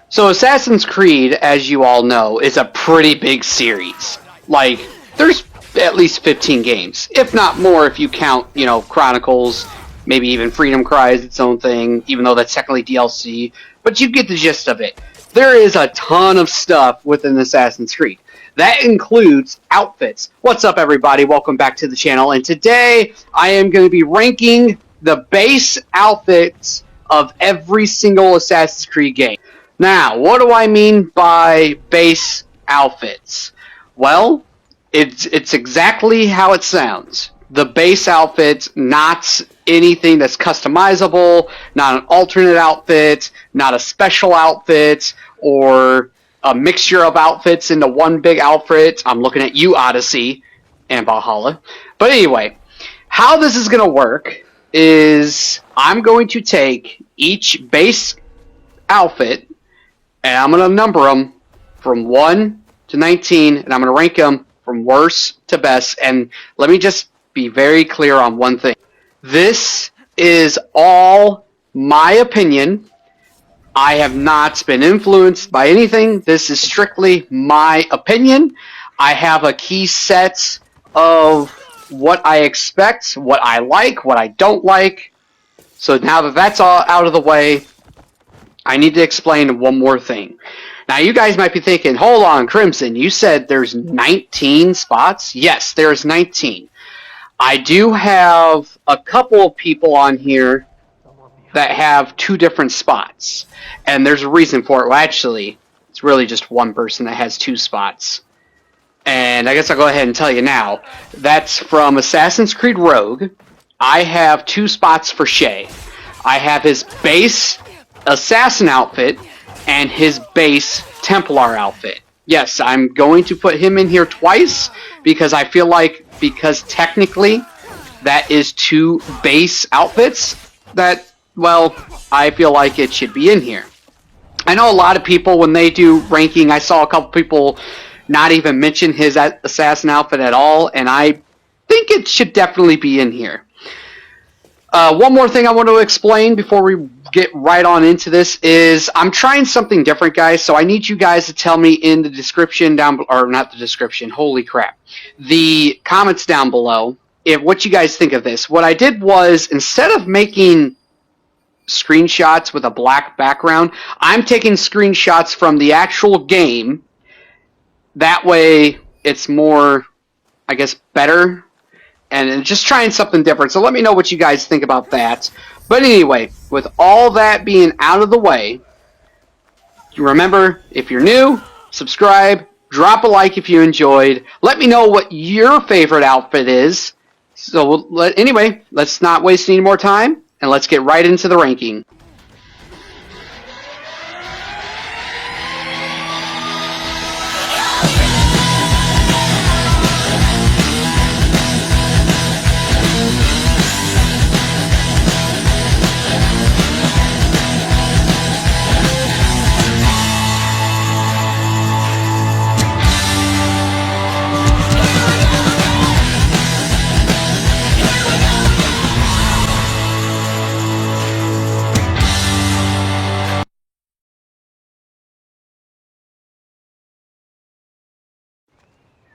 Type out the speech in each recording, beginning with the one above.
So Assassin's Creed, as you all know, is a pretty big series. Like, there's at least 15 games, if not more if you count, Chronicles, maybe even Freedom Cry is its own thing, even though that's technically DLC, but you get the gist of it. There is a ton of stuff within Assassin's Creed. That includes outfits. What's up, everybody? Welcome back to the channel, and today I am going to be ranking the base outfits of every single Assassin's Creed game. Now, what do I mean by base outfits? Well, it's exactly how it sounds. The base outfits, not anything that's customizable, not an alternate outfit, not a special outfit, or a mixture of outfits into one big outfit. I'm looking at you, Odyssey and Valhalla. But anyway, how this is going to work is I'm going to take each base outfit and I'm going to number them from 1 to 19, and I'm going to rank them from worst to best. And let me just be very clear on one thing. This is all my opinion. I have not been influenced by anything. This is strictly my opinion. I have a key set of what I expect, what I like, what I don't like. So now that that's all out of the way, I need to explain one more thing. Now, you guys might be thinking, hold on, Crimson, you said there's 19 spots? Yes, there's 19. I do have a couple of people on here that have 2 different spots. And there's a reason for it. Well, actually, it's really just one person that has 2 spots. And I guess I'll go ahead and tell you now. That's from Assassin's Creed Rogue. I have 2 spots for Shay. I have his base assassin outfit and his base Templar outfit. Yes, I'm going to put him in here twice because I feel like, because technically that is 2 base outfits that, well, I feel like it should be in here. I know a lot of people, when they do ranking, I saw a couple people not even mention his assassin outfit at all, and I think it should definitely be in here. One more thing I want to explain before we get right on into this is I'm trying something different, guys, so I need you guys to tell me in the description down below, or not the description, holy crap, the comments down below, what you guys think of this. What I did was, instead of making screenshots with a black background, I'm taking screenshots from the actual game. That way it's more, I guess, better, and just trying something different. So let me know what you guys think about that. But anyway, with all that being out of the way, remember, if you're new, subscribe, drop a like if you enjoyed. Let me know what your favorite outfit is. So anyway, let's not waste any more time, and let's get right into the ranking.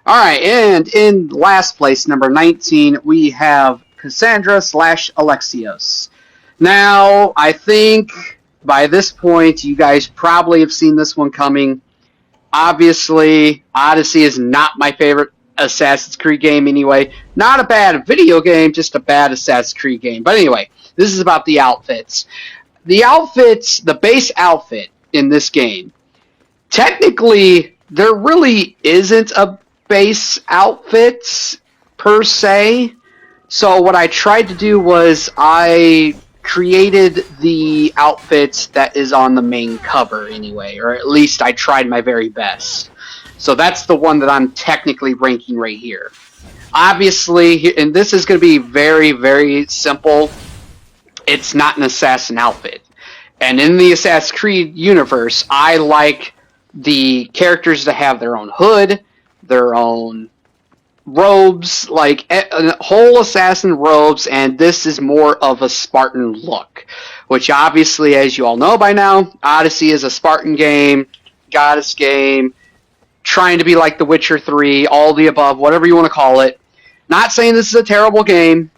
Alright, and in last place, number 19, we have Cassandra / Alexios. Now, I think by this point, you guys probably have seen this one coming. Obviously, Odyssey is not my favorite Assassin's Creed game anyway. Not a bad video game, just a bad Assassin's Creed game. But anyway, this is about the outfits. The outfits, the base outfit in this game, technically, there really isn't a base outfits per se. So what I tried to do was I created the outfits that is on the main cover anyway, or at least I tried my very best. So that's the one that I'm technically ranking right here. Obviously, and this is going to be very, very simple, it's not an assassin outfit. And in the Assassin's Creed universe, I like the characters to have their own hood, their own robes, like whole assassin robes, and this is more of a Spartan look, which obviously, as you all know by now, Odyssey is a Spartan game, goddess game, trying to be like The Witcher 3, all the above, whatever you want to call it. Not saying this is a terrible game,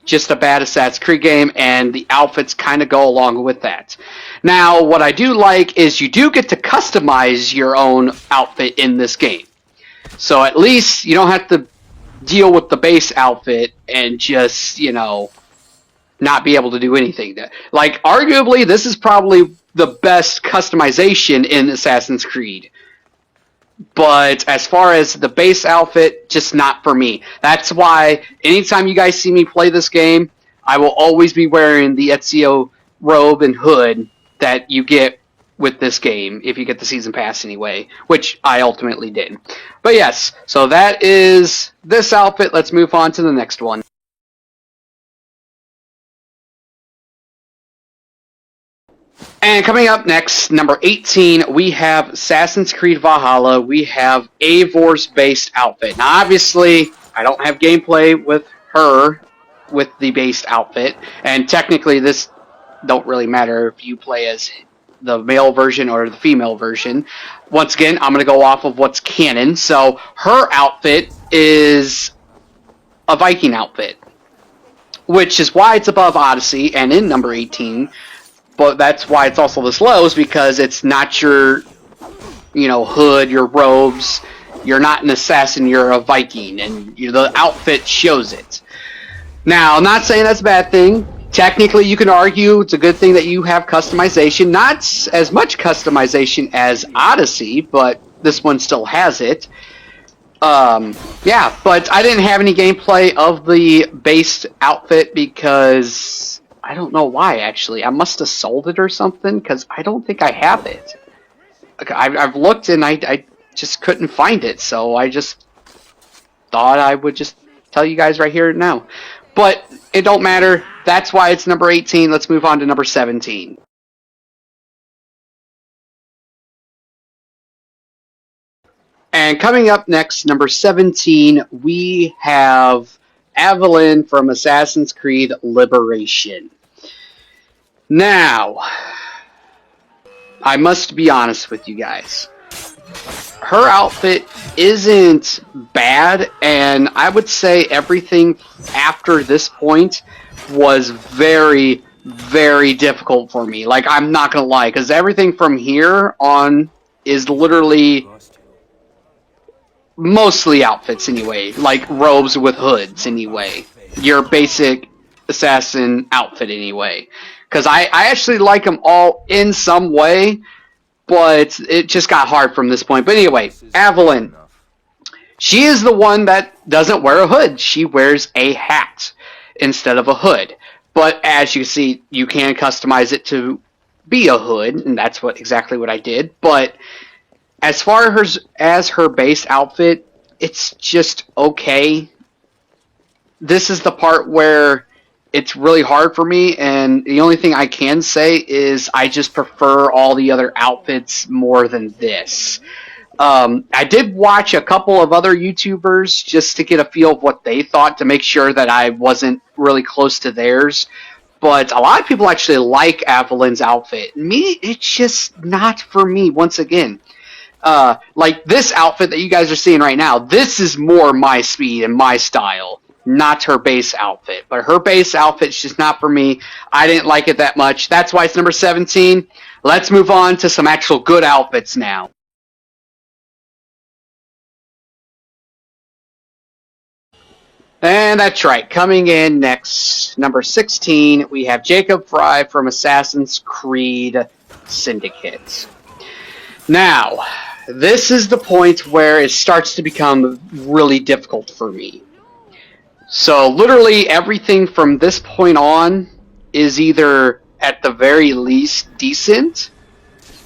just a bad Assassin's Creed game, and the outfits kind of go along with that. Now, what I do like is you do get to customize your own outfit in this game. So at least you don't have to deal with the base outfit and just, not be able to do anything. Like, arguably, this is probably the best customization in Assassin's Creed. But as far as the base outfit, just not for me. That's why anytime you guys see me play this game, I will always be wearing the Ezio robe and hood that you get with this game, if you get the season pass anyway, which I ultimately did. But yes, so that is this outfit. Let's move on to the next one. And coming up next, number 18, we have Assassin's Creed Valhalla. We have Eivor's based outfit. Now, obviously, I don't have gameplay with her with the based outfit, and technically this don't really matter if you play as the male version or the female version. Once again, I'm going to go off of what's canon. So her outfit is a Viking outfit, which is why it's above Odyssey and in number 18. But that's why it's also this low, is because it's not your, hood, your robes. You're not an assassin, you're a Viking, and the outfit shows it. Now, I'm not saying that's a bad thing. Technically, you can argue it's a good thing that you have customization. Not as much customization as Odyssey, but this one still has it. Yeah, but I didn't have any gameplay of the base outfit because I don't know why, actually. I must have sold it or something, because I don't think I have it. I've looked and I just couldn't find it, so I just thought I would just tell you guys right here and now. But it don't matter. That's why it's number 18. Let's move on to number 17. And coming up next, number 17, we have Evelyn from Assassin's Creed Liberation. Now, I must be honest with you guys. Her outfit isn't bad, and I would say everything after this point was very, very difficult for me. Like, I'm not gonna lie, because everything from here on is literally mostly outfits anyway, like robes with hoods anyway. Your basic assassin outfit anyway. Because I actually like them all in some way, but it just got hard from this point. But anyway, Evelyn. She is the one that doesn't wear a hood. She wears a hat instead of a hood. But as you see, you can customize it to be a hood, and that's exactly what I did. But as far as her base outfit, it's just okay. This is the part where it's really hard for me, and the only thing I can say is I just prefer all the other outfits more than this. I did watch a couple of other YouTubers just to get a feel of what they thought to make sure that I wasn't really close to theirs. But a lot of people actually like Evelyn's outfit. Me, it's just not for me, once again. Like this outfit that you guys are seeing right now, this is more my speed and my style, not her base outfit. But her base outfit's just not for me. I didn't like it that much. That's why it's number 17. Let's move on to some actual good outfits now. And that's right. Coming in next, number 16, we have Jacob Frye from Assassin's Creed Syndicate. Now, this is the point where it starts to become really difficult for me. So literally everything from this point on is either at the very least decent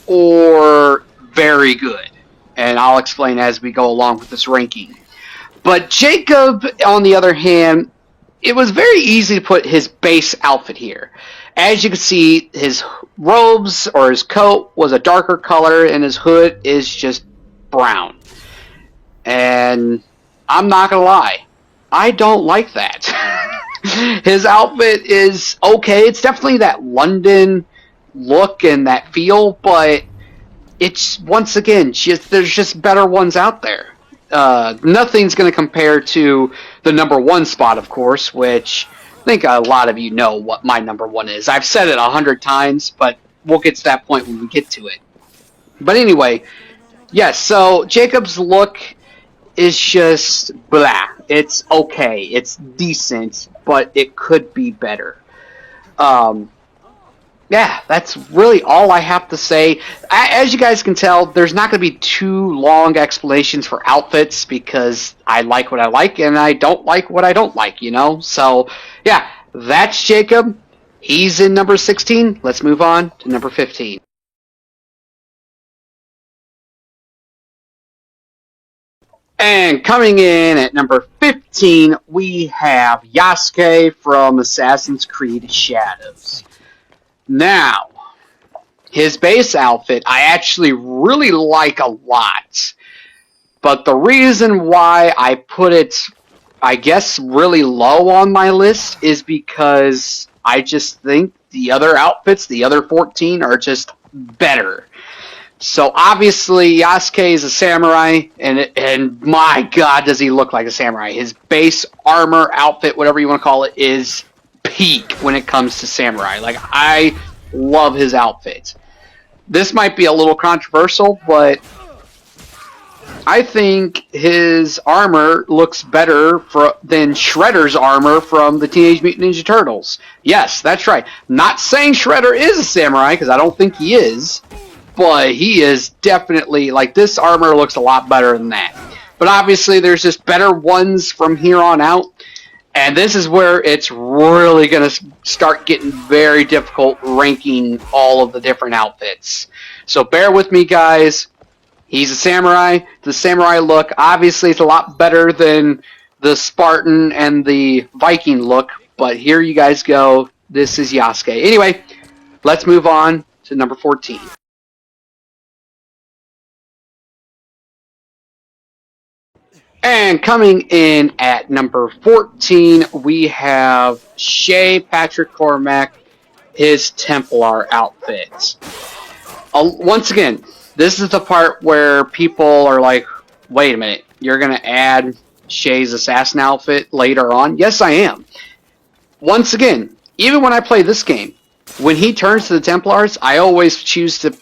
or very good. And I'll explain as we go along with this ranking. But Jacob, on the other hand, it was very easy to put his base outfit here. As you can see, his robes or his coat was a darker color and his hood is just brown. And I'm not gonna lie, I don't like that. His outfit is okay. It's definitely that London look and that feel, but it's once again there's just better ones out there. Nothing's going to compare to the number one spot, of course, which I think a lot of you know what my number one is. I've said it 100 times, but we'll get to that point when we get to it. But anyway, yes, so Jacob's look is just blah. It's okay. It's decent, but it could be better. Yeah, that's really all I have to say. As you guys can tell, there's not going to be too long explanations for outfits because I like what I like and I don't like what I don't like, you know? So, yeah, that's Jacob. He's in number 16. Let's move on to number 15. And coming in at number 15, we have Yasuke from Assassin's Creed Shadows. Now, his base outfit I actually really like a lot. But the reason why I put it, I guess, really low on my list is because I just think the other outfits, the other 14, are just better. So obviously Yasuke is a samurai, and my god does he look like a samurai. His base armor, outfit, whatever you want to call it, is peak when it comes to samurai. Like, I love his outfit. This might be a little controversial, but I think his armor looks better than Shredder's armor from the Teenage Mutant Ninja Turtles. Yes, that's right. Not saying Shredder is a samurai, because I don't think he is. But he is definitely, like, this armor looks a lot better than that. But obviously there's just better ones from here on out. And this is where it's really going to start getting very difficult ranking all of the different outfits. So bear with me, guys. He's a samurai. The samurai look, obviously, is a lot better than the Spartan and the Viking look. But here you guys go. This is Yasuke. Anyway, let's move on to number 14. And coming in at number 14, we have Shay Patrick Cormac, his Templar outfit. Once again, this is the part where people are like, wait a minute, you're going to add Shay's assassin outfit later on? Yes, I am. Once again, even when I play this game, when he turns to the Templars, I always choose to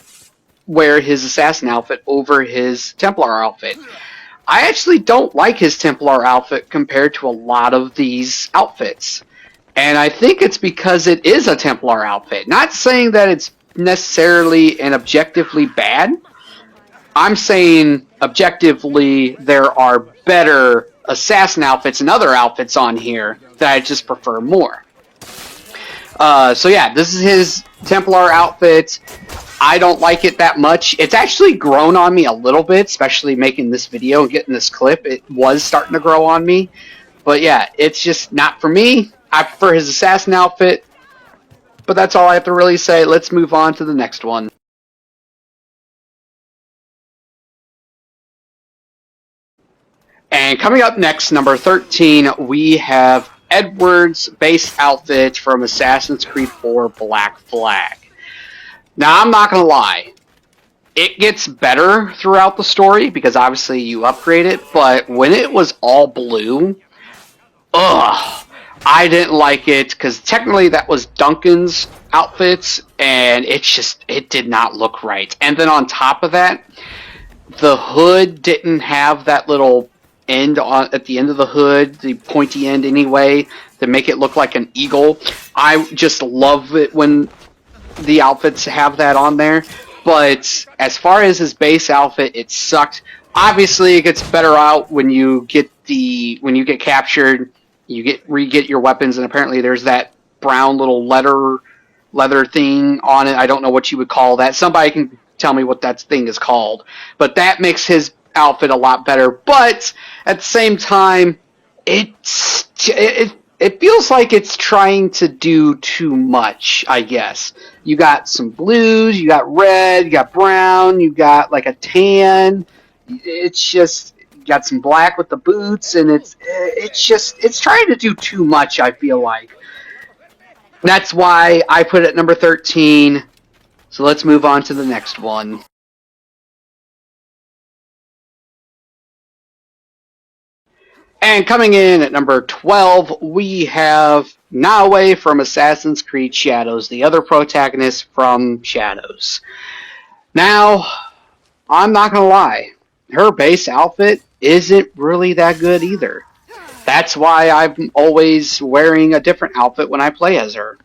wear his assassin outfit over his Templar outfit. I actually don't like his Templar outfit compared to a lot of these outfits. And I think it's because it is a Templar outfit. Not saying that it's necessarily and objectively bad. I'm saying objectively there are better assassin outfits and other outfits on here that I just prefer more. So yeah, this is his Templar outfit. I don't like it that much. It's actually grown on me a little bit, especially making this video and getting this clip. It was starting to grow on me. But yeah, it's just not for me. I prefer his assassin outfit. But that's all I have to really say. Let's move on to the next one. And coming up next, number 13, we have Edward's base outfit from Assassin's Creed 4 Black Flag. Now, I'm not going to lie. It gets better throughout the story because obviously you upgrade it, but when it was all blue, I didn't like it because technically that was Duncan's outfits and it did not look right. And then on top of that, the hood didn't have that little end at the end of the hood, the pointy end anyway, to make it look like an eagle. I just love it when the outfits have that on there, but as far as his base outfit, it sucked. Obviously, it gets better out when you get captured. You re-get your weapons, and apparently there's that brown little leather thing on it. I don't know what you would call that. Somebody can tell me what that thing is called, but that makes his outfit a lot better. But at the same time, it feels like it's trying to do too much, I guess. You got some blues, you got red, you got brown, you got like a tan. It's just, got some black with the boots, and it's trying to do too much, I feel like. That's why I put it at number 13. So let's move on to the next one. And coming in at number 12, we have Naoe from Assassin's Creed Shadows, the other protagonist from Shadows. Now, I'm not going to lie, her base outfit isn't really that good either. That's why I'm always wearing a different outfit when I play as her.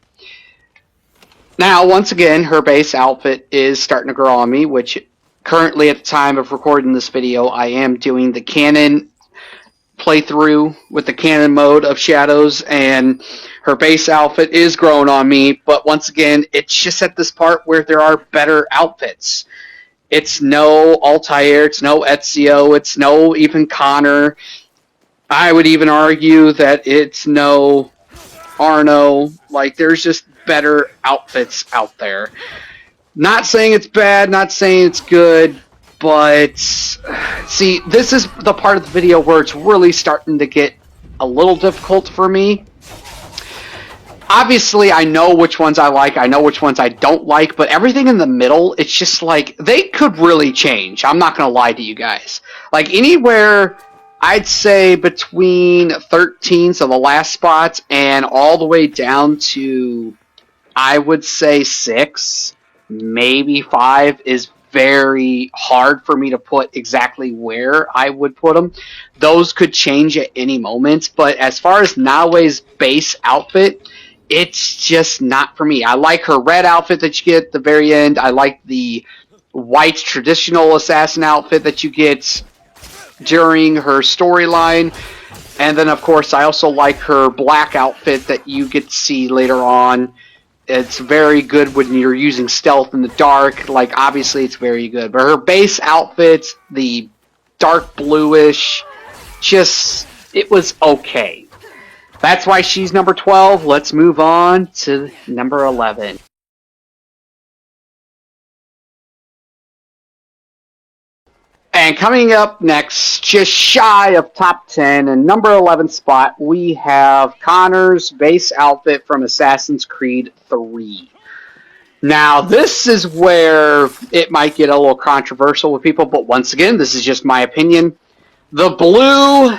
Now, once again, her base outfit is starting to grow on me, which currently at the time of recording this video, I am doing the canon playthrough with the canon mode of Shadows, and her base outfit is growing on me, but once again, it's just at this part where there are better outfits. It's no Altair, it's no Ezio, it's no even Connor. I would even argue that it's no Arno. Like, there's just better outfits out there. Not saying it's bad, not saying it's good, but see, this is the part of the video where it's really starting to get a little difficult for me. Obviously, I know which ones I like, I know which ones I don't like, but everything in the middle, it's just like, they could really change. I'm not going to lie to you guys. Like, anywhere, I'd say between 13, so the last spot, and all the way down to, I would say 6, maybe 5, is very hard for me to put exactly where I would put them. Those could change at any moment, but as far as Naoe's base outfit, it's just not for me. I like her red outfit that you get at the very end. I like the white traditional assassin outfit that you get during her storyline. And then, of course, I also like her black outfit that you get to see later on. It's very good when you're using stealth in the dark. Like, obviously, it's very good. But her base outfit, the dark bluish, just, it was okay. That's why she's number 12. Let's move on to number 11. And coming up next, just shy of top 10, and number 11 spot, we have Connor's base outfit from Assassin's Creed 3. Now, this is where it might get a little controversial with people, but once again, this is just my opinion. The blue,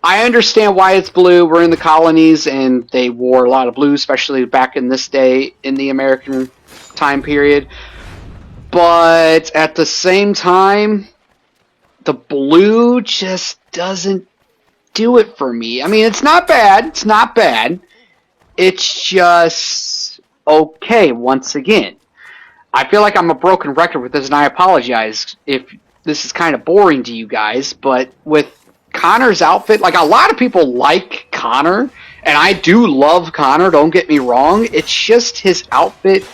I understand why it's blue. We're in the colonies, and they wore a lot of blue, especially back in this day in the American time period. But at the same time, the blue just doesn't do it for me. I mean, it's not bad. It's not bad. It's just okay, once again. I feel like I'm a broken record with this, and I apologize if this is kind of boring to you guys, but with Connor's outfit, like, a lot of people like Connor, and I do love Connor, don't get me wrong. It's just his outfit.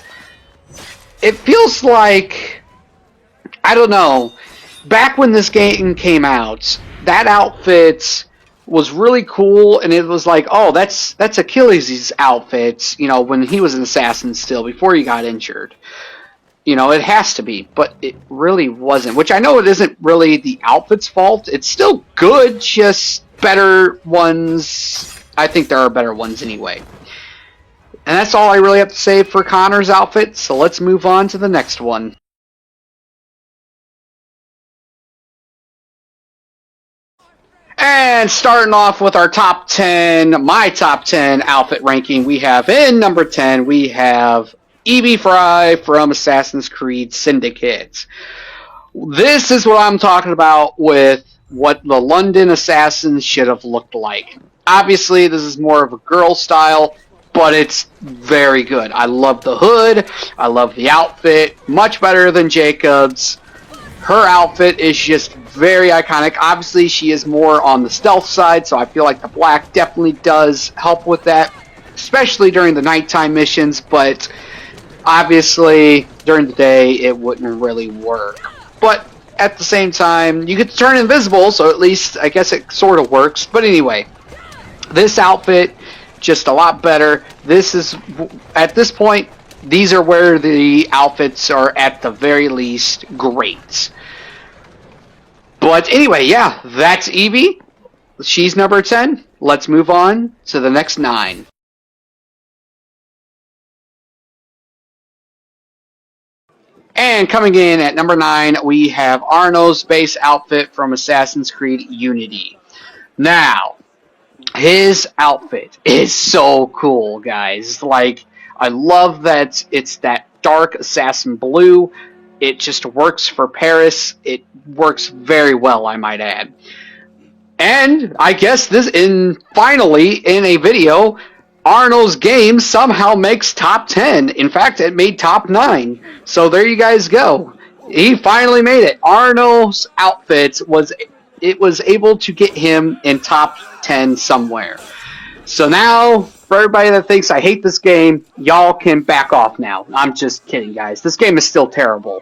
It feels like, I don't know, back when this game came out, that outfit was really cool, and it was like, oh, that's Achilles' outfit, you know, when he was an assassin still, before he got injured. You know, it has to be, but it really wasn't, which I know it isn't really the outfit's fault. It's still good, just better ones. I think there are better ones anyway. And that's all I really have to say for Connor's outfit, so let's move on to the next one. And starting off with our top 10, my top 10 outfit ranking, we have in number 10, we have Evie Frye from Assassin's Creed Syndicate. This is what I'm talking about with what the London Assassins should have looked like. Obviously, this is more of a girl style, but it's very good. I love the hood. I love the outfit. Much better than Jacob's. Her outfit is just very iconic. Obviously, she is more on the stealth side, so I feel like the black definitely does help with that, especially during the nighttime missions, but obviously, during the day, it wouldn't really work. But at the same time, you get to turn invisible, so at least I guess it sort of works. But anyway, this outfit, just a lot better. This is, at this point, these are where the outfits are at the very least great. But anyway, yeah, that's Eevee. She's number 10. Let's move on to the next 9. And coming in at number 9, we have Arno's base outfit from Assassin's Creed Unity. Now, his outfit is so cool, guys. Like, I love that it's that dark assassin blue. It just works for Paris. It works very well, I might add. And I guess finally in a video, Arno's game somehow makes top 10. In fact, it made top 9. So there you guys go. He finally made it. Arno's outfit was able to get him in top 10 somewhere. So now, for everybody that thinks I hate this game, y'all can back off now. I'm just kidding, guys. This game is still terrible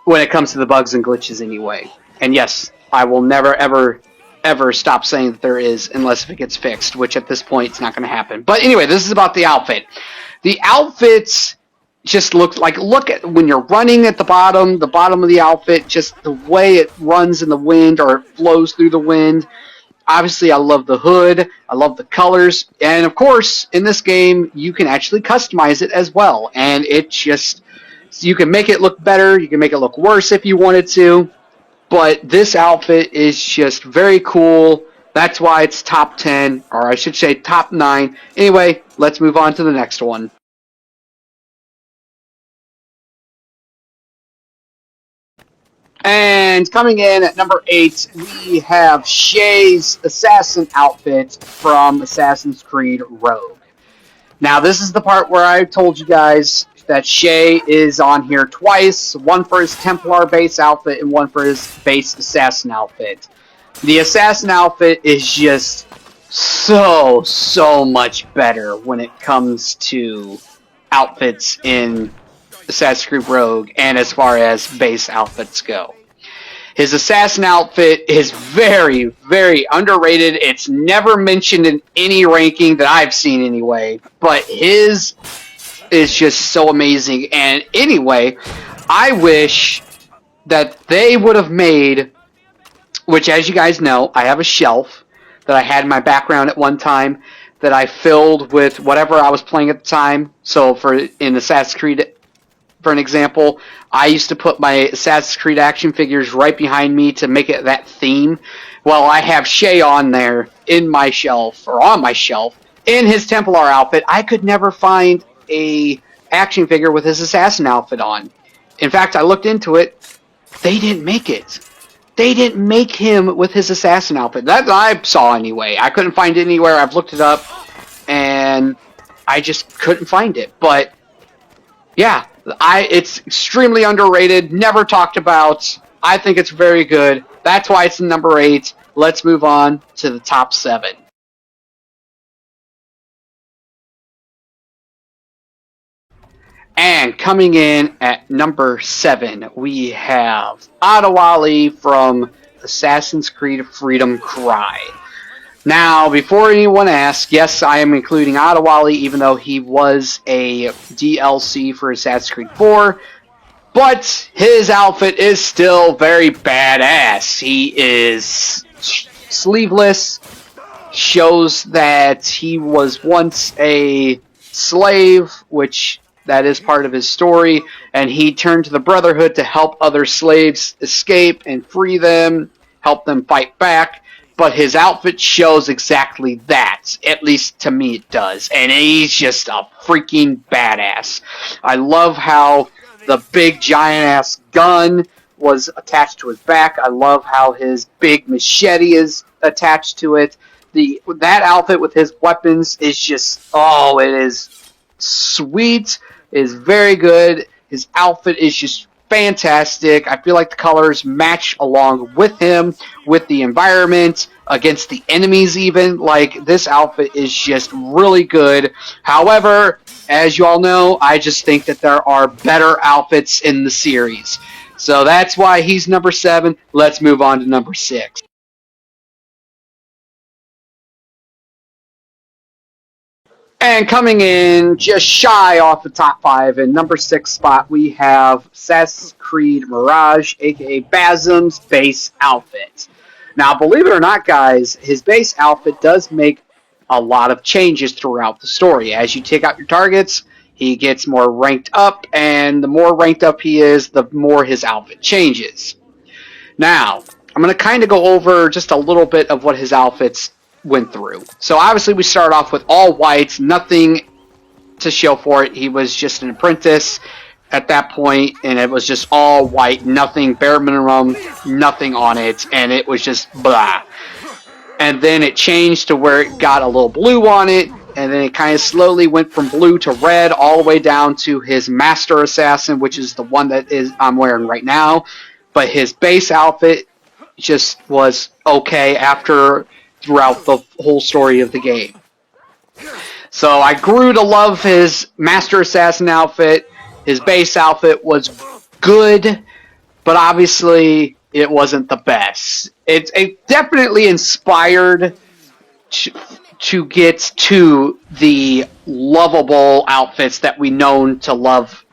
when it comes to the bugs and glitches anyway. And yes, I will never, ever stop saying that there is unless if it gets fixed, which at this point it's not going to happen. But anyway, this is about the outfit. The outfits just look at when you're running at the bottom of the outfit, just the way it runs in the wind or it flows through the wind. Obviously, I love the hood. I love the colors. And of course, in this game, you can actually customize it as well. And it just, you can make it look better. You can make it look worse if you wanted to. But this outfit is just very cool. That's why it's top 10, or I should say top 9. Anyway, let's move on to the next one. And coming in at number 8, we have Shay's assassin outfit from Assassin's Creed Rogue. Now, this is the part where I told you guys that Shay is on here twice, one for his Templar base outfit and one for his base assassin outfit. The assassin outfit is just so much better when it comes to outfits in Assassin's Creed Rogue and as far as base outfits go. His assassin outfit is very underrated. It's never mentioned in any ranking that I've seen anyway, but his is just so amazing. And anyway, I wish that they would have made, which as you guys know, I have a shelf that I had in my background at one time that I filled with whatever I was playing at the time. So in Assassin's Creed, for an example, I used to put my Assassin's Creed action figures right behind me to make it that theme. Well, I have Shay on there in my shelf, or on my shelf, in his Templar outfit. I could never find a action figure with his assassin outfit on. In fact, I looked into it. They didn't make it. They didn't make him with his assassin outfit. That I saw anyway. I couldn't find it anywhere. I've looked it up, and I just couldn't find it. But yeah, it's extremely underrated, never talked about. I think it's very good. That's why it's number 8. Let's move on to the top 7. And coming in at number 7, we have Adewale from Assassin's Creed Freedom Cry. Now, before anyone asks, yes, I am including Adewale, even though he was a DLC for Assassin's Creed 4, but his outfit is still very badass. He is sleeveless, shows that he was once a slave, which that is part of his story, and he turned to the Brotherhood to help other slaves escape and free them, help them fight back. But his outfit shows exactly that. At least to me it does. And he's just a freaking badass. I love how the big giant-ass gun was attached to his back. I love how his big machete is attached to it. That outfit with his weapons is just, it is sweet. It is very good. His outfit is just fantastic. I feel like the colors match along with him, with the environment, against the enemies even. Like, this outfit is just really good. However, as you all know, I just think that there are better outfits in the series. So that's why he's number 7. Let's move on to number 6. And coming in just shy off the top 5 in number 6 spot, we have Assassin's Creed Mirage, aka Basim's base outfit. Now, believe it or not, guys, his base outfit does make a lot of changes throughout the story. As you take out your targets, he gets more ranked up, and the more ranked up he is, the more his outfit changes. Now, I'm going to kind of go over just a little bit of what his outfits went through. So obviously we start off with all whites, nothing to show for it. He was just an apprentice at that point, and it was just all white, nothing, bare minimum, nothing on it, and it was just blah. And then it changed to where it got a little blue on it, and then it kind of slowly went from blue to red all the way down to his Master Assassin, which is the one that I'm wearing right now. But his base outfit just was okay throughout the whole story of the game. So I grew to love his Master Assassin outfit. His base outfit was good, but obviously it wasn't the best. It definitely inspired to get to the lovable outfits that we known to love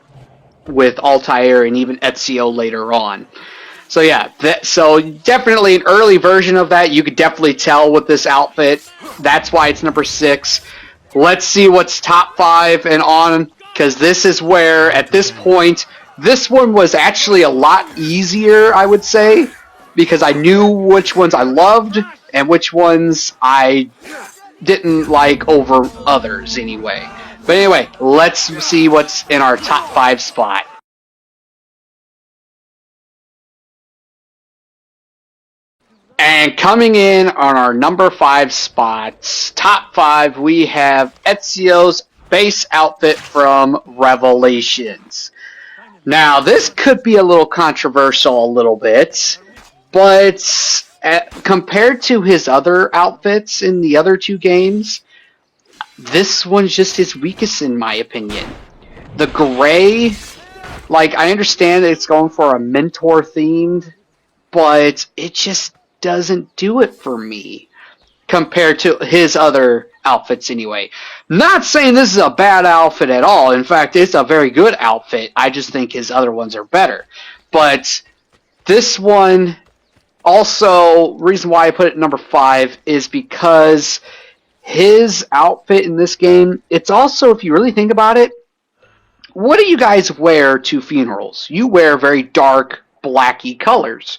with Altair and even Ezio later on. So yeah, so definitely an early version of that. You could definitely tell with this outfit. That's why it's number 6. Let's see what's top 5 and on, because this is where, at this point, this one was actually a lot easier, I would say, because I knew which ones I loved and which ones I didn't like over others anyway. But anyway, let's see what's in our top 5 spot. And coming in on our number 5 spots, top 5, we have Ezio's base outfit from Revelations. Now, this could be a little controversial a little bit, but compared to his other outfits in the other 2 games, this one's just his weakest in my opinion. The gray, like, I understand that it's going for a mentor themed, but it just doesn't do it for me compared to his other outfits anyway. Not saying this is a bad outfit at all. In fact, it's a very good outfit. I just think his other ones are better. But this one, also, reason why I put it number 5 is because his outfit in this game, it's also, if you really think about it, what do you guys wear to funerals? You wear very dark, blacky colors.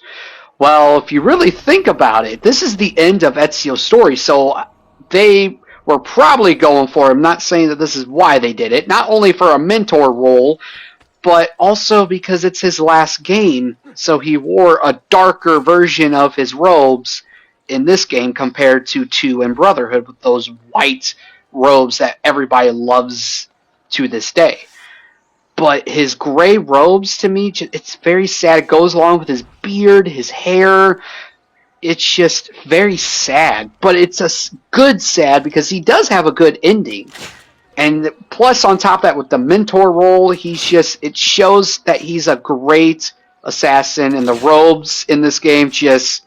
Well, if you really think about it, this is the end of Ezio's story, so they were probably going for him. Not saying that this is why they did it, not only for a mentor role, but also because it's his last game, so he wore a darker version of his robes in this game compared to 2 in Brotherhood with those white robes that everybody loves to this day. But his gray robes, to me, it's very sad. It goes along with his beard, his hair. It's just very sad. But it's a good sad because he does have a good ending. And plus, on top of that, with the mentor role, it shows that he's a great assassin. And the robes in this game just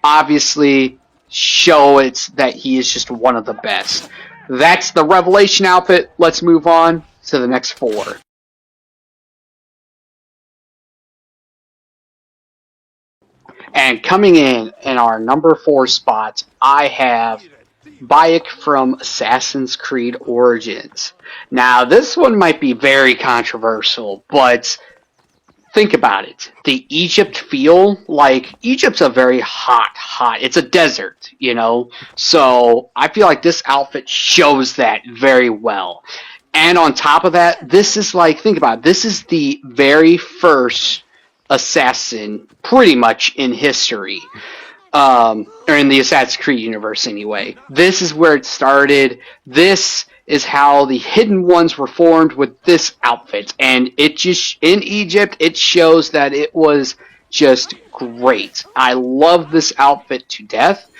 obviously show that he is just one of the best. That's the Revelation outfit. Let's move on to the next 4. And coming in our number 4 spot, I have Bayek from Assassin's Creed Origins. Now, this one might be very controversial, but think about it. The Egypt feel, like, Egypt's a very hot, it's a desert, you know? So, I feel like this outfit shows that very well. And on top of that, this is like, think about it, this is the very first assassin pretty much in history, or in the Assassin's Creed universe anyway. This is where it started. This is how the Hidden Ones were formed with this outfit, and it just, in Egypt, it shows that it was just great. I love this outfit to death.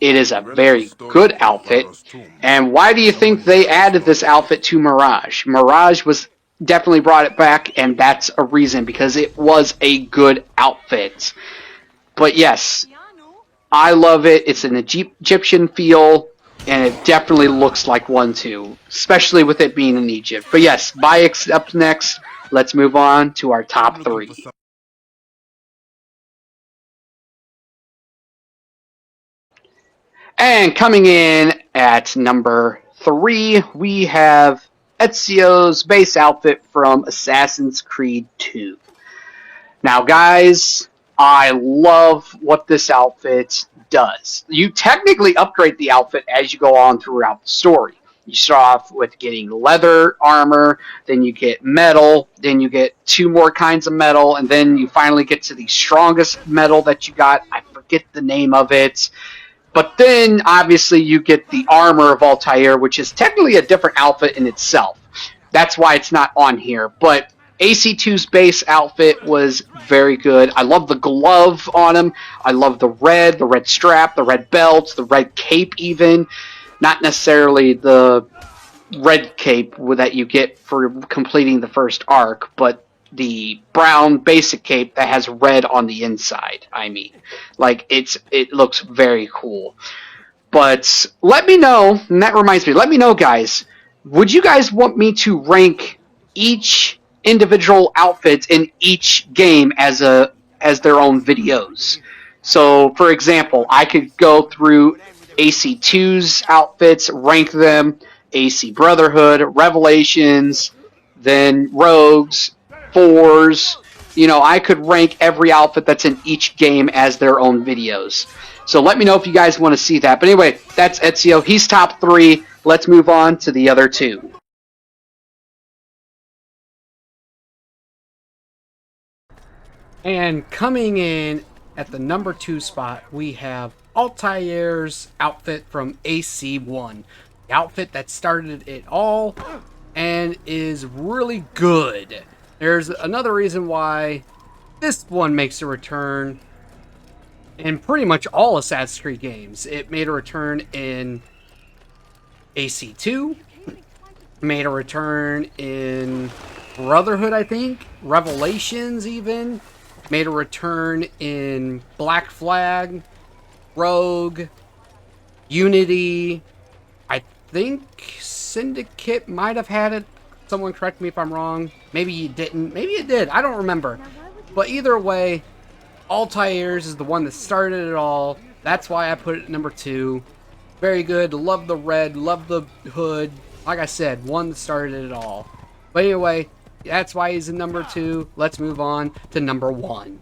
It is a very good outfit. And why do you think they added this outfit to Mirage? Mirage was definitely brought it back, and that's a reason, because it was a good outfit. But yes, I love it. It's an Egyptian feel. and it definitely looks like one too, especially with it being in Egypt. But yes, Bayek's up next. Let's move on to our top 3. And coming in at number 3, we have Ezio's base outfit from Assassin's Creed 2. Now, guys, I love what this outfit does. You technically upgrade the outfit as you go on throughout the story. You start off with getting leather armor, then you get metal, then you get 2 more kinds of metal, and then you finally get to the strongest metal that you got. I forget the name of it. But then, obviously, you get the armor of Altair, which is technically a different outfit in itself. That's why it's not on here. But AC2's base outfit was very good. I love the glove on him. I love the red strap, the red belt, the red cape even. Not necessarily the red cape that you get for completing the first arc, but the brown basic cape that has red on the inside. I mean, like it looks very cool. But let me know, and that reminds me, let me know, guys. Would you guys want me to rank each individual outfit in each game as their own videos? So, for example, I could go through AC2's outfits, rank them, AC Brotherhood, Revelations, then Rogues, 4s. You know, I could rank every outfit that's in each game as their own videos. So let me know if you guys want to see that. But anyway, that's Ezio. He's top 3. Let's move on to the other 2. And coming in at the number 2 spot, we have Altair's outfit from AC1. The outfit that started it all and is really good. There's another reason why this one makes a return in pretty much all Assassin's Creed games. It made a return in AC2, made a return in Brotherhood, I think, Revelations even, made a return in Black Flag, Rogue, Unity. I think Syndicate might have had it. Someone correct me if I'm wrong. Maybe it didn't. Maybe it did. I don't remember. But either way, Altair's is the one that started it all. That's why I put it at number 2. Very good. Love the red. Love the hood. Like I said, one that started it all. But anyway, that's why he's in number 2. Let's move on to number 1.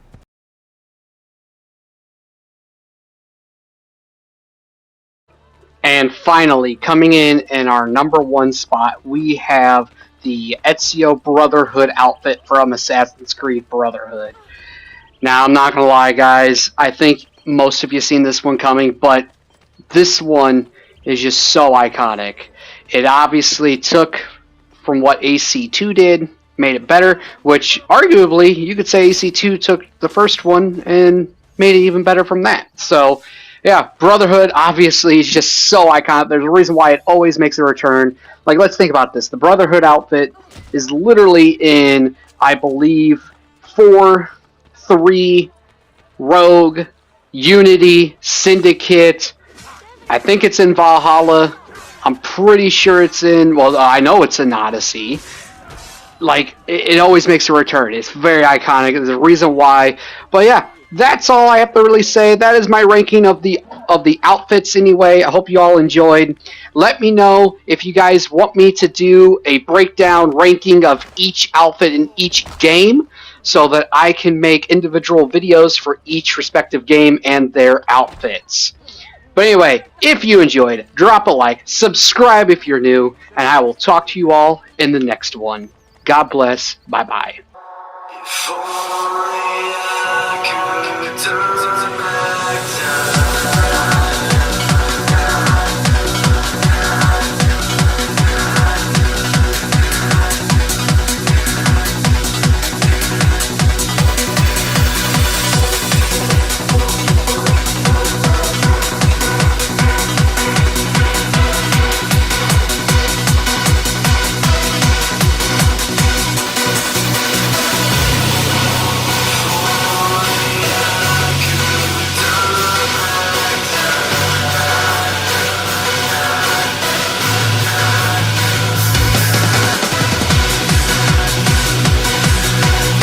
And finally, coming in our number 1 spot, we have the Ezio Brotherhood outfit from Assassin's Creed Brotherhood. Now, I'm not going to lie, guys. I think most of you seen this one coming, but this one is just so iconic. It obviously took from what AC2 did, made it better, which arguably you could say AC2 took the first one and made it even better from that. So, yeah, Brotherhood obviously is just so iconic. There's a reason why it always makes a return. Like, let's think about this. The Brotherhood outfit is literally in, I believe, 4, 3, Rogue, Unity, Syndicate. I think it's in Valhalla. I'm pretty sure it's in, well, I know it's in Odyssey. Like, it always makes a return. It's very iconic. There's a reason why. But yeah, that's all I have to really say. That is my ranking of the outfits anyway. I hope you all enjoyed. Let me know if you guys want me to do a breakdown ranking of each outfit in each game so that I can make individual videos for each respective game and their outfits. But anyway, if you enjoyed, drop a like, subscribe if you're new, and I will talk to you all in the next one. God bless. Bye-bye.